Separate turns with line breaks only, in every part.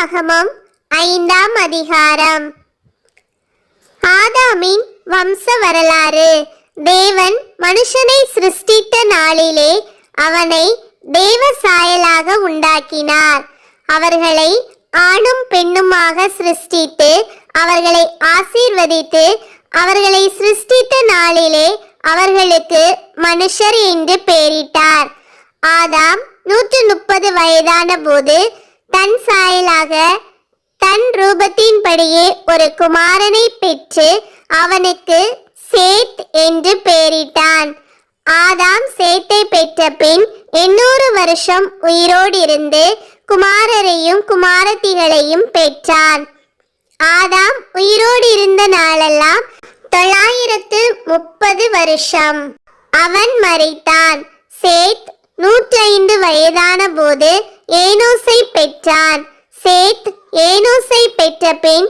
ஆதியாகமம் 5ஆம் அதிகாரம். ஆதாமின் வம்ச வரலாறு. தேவன் மனுஷனை சிருஷ்டித்த நாளிலே அவனை தேவ சாயலாக உண்டாக்கினார். அவர்களை ஆணும் பெண்ணுமாக சிருஷ்டித்து அவர்களை ஆசீர்வதித்து அவர்களை சிருஷ்டித்த நாளிலே அவர்களுக்கு மனுஷர் என்று பெயரிட்டார். ஆதாம் 130 வயதான போது தன் சாயலாக தன் ரூபத்தின்படியே ஒரு குமாரனை பெற்று அவனுக்கு சேத் என்று பெயரிட்டான். ஆதாம் சேத்தை பெற்ற பின் 800 வருஷம் உயிரோடு இருந்து குமாரரையும் குமாரத்திகளையும் பெற்றான். ஆதாம் உயிரோடு இருந்த நாளெல்லாம் 930 வருஷம். அவன் மரித்தான். சேத் 105 வயதான போது ஏனோசை பெற்றான். சேத் ஏனோசை பெற்ற பின்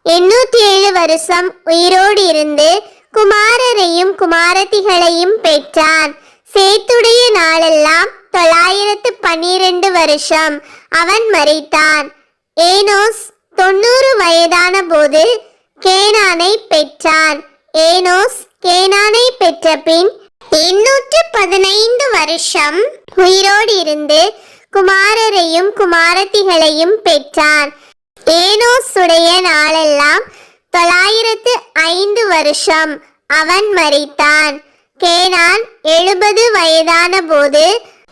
807 வருஷம் உயிரோடு இருந்து குமாரரையும் குமாரத்திகளையும் பெற்றான். சேத்துடைய நாளெல்லாம் 912 வருஷம். அவன் மரித்தான். ஏனோஸ் 90 வயதான போது கேனானை பெற்றான். ஏனோஸ் கேனானை பெற்ற பின் 815 வருஷம் உயிரோடு இருந்து குமாரரையும் குமாரத்திகளையும் பெற்றான். ஏனோசுடைய நாளெல்லாம் 905 வருஷம். அவன் மரித்தான். கேனான் 70 வயதான போது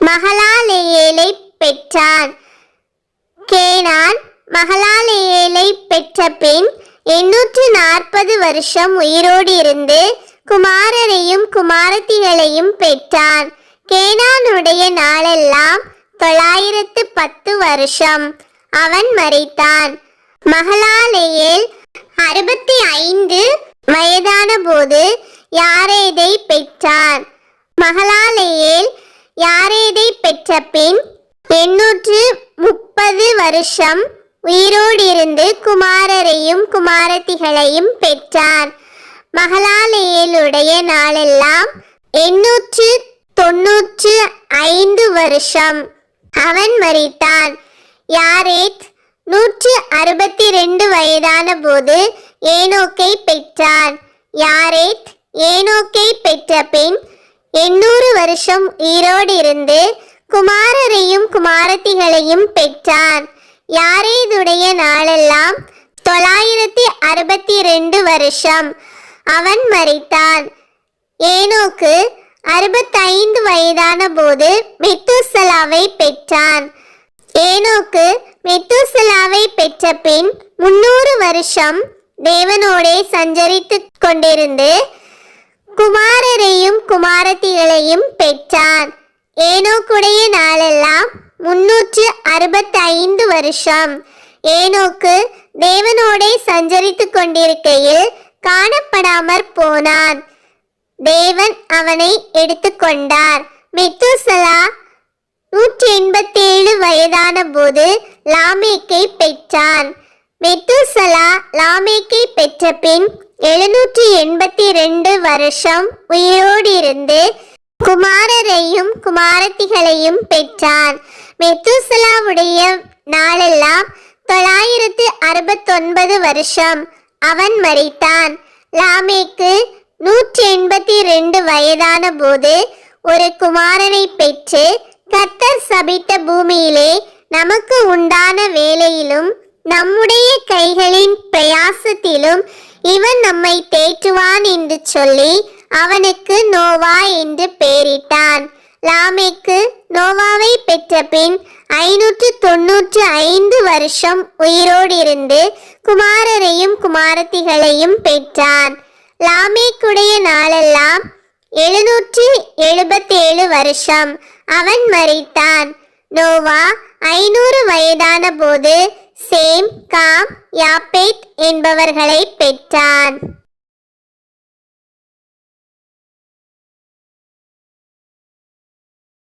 மகலாலெயேலை பெற்றான். கேனான் மகலாலெயேலை பெற்ற பின் 840 வருஷம் உயிரோடு இருந்து குமாரரையும் குமாரத்திகளையும் பெற்றான். கேனானுடைய நாளெல்லாம் 910 வருஷம். அவன் மரித்தான். மகலாலெயேல் 65 வயதான போது யாரேதை பெற்றான். மகலாலெயேல் யாரேதை பெற்ற பின் 830 வருஷம் உயிரோடு இருந்து குமாரரையும் குமாரத்திகளையும் பெற்றான். மகலாலெயேலுடைய நாளெல்லாம் 895 வருஷம். அவன் மரித்தான். யாரேத் 162 வயதான போது ஏனோக்கை பெற்றான். யாரேத் ஏனோக்கை பெற்ற பின் 800 வருஷம் உயிரோடு இருந்து குமாரரையும் குமாரத்திகளையும் பெற்றான். யாரேதுடைய நாளெல்லாம் 962 வருஷம். அவன் மரித்தான். ஏனோக்கு 65 வயதான போது மெத்தூசலாவை பெற்றான். ஏனோக்கு மெத்தூசலாவை பெற்ற பின் 300 வருஷம் தேவனோடே சஞ்சரித்து கொண்டிருந்து குமாரரையும் குமாரத்திகளையும் பெற்றான். ஏனோக்குடைய நாளெல்லாம் 365 வருஷம். ஏனோக்கு தேவனோடே சஞ்சரித்து கொண்டிருக்கையில் காணப்படாமற் போனான். தேவன் அவனை எடுத்துக்கொண்டார். மெத்தூசலா 187 வயதான போது லாமேக்கை பெற்றான். மெத்தூசலா லாமேக்கை பெற்ற பின் 782 வருஷம் உயிரோடு இருந்து குமாரரையும் குமாரத்திகளையும் பெற்றான். மெத்தூசலாவுடைய நாளெல்லாம் 969 வருஷம். அவன் மரித்தான். லாமேக்கு 182 வயதான போது ஒரு குமாரனை பெற்று கர்த்தர் சபித்த பூமியிலே நமக்கு உண்டான வேலையிலும் நம்முடைய கைகளின் பிரயாசத்திலும் இவன் நம்மை தேற்றுவான் என்று சொல்லி அவனுக்கு நோவா என்று பெயரிட்டான். லாமேக்கு நோவாவை பெற்ற பின் 595 வருஷம் உயிரோடு இருந்து குமாரரையும் குமாரத்திகளையும் பெற்றான். லாமேக்குடைய நாளெல்லாம் 777 வருஷம். அவன் மரித்தான். நோவா 500 வயதான போது சேம், காம், யாப்பேத் என்பவர்களை பெற்றான்.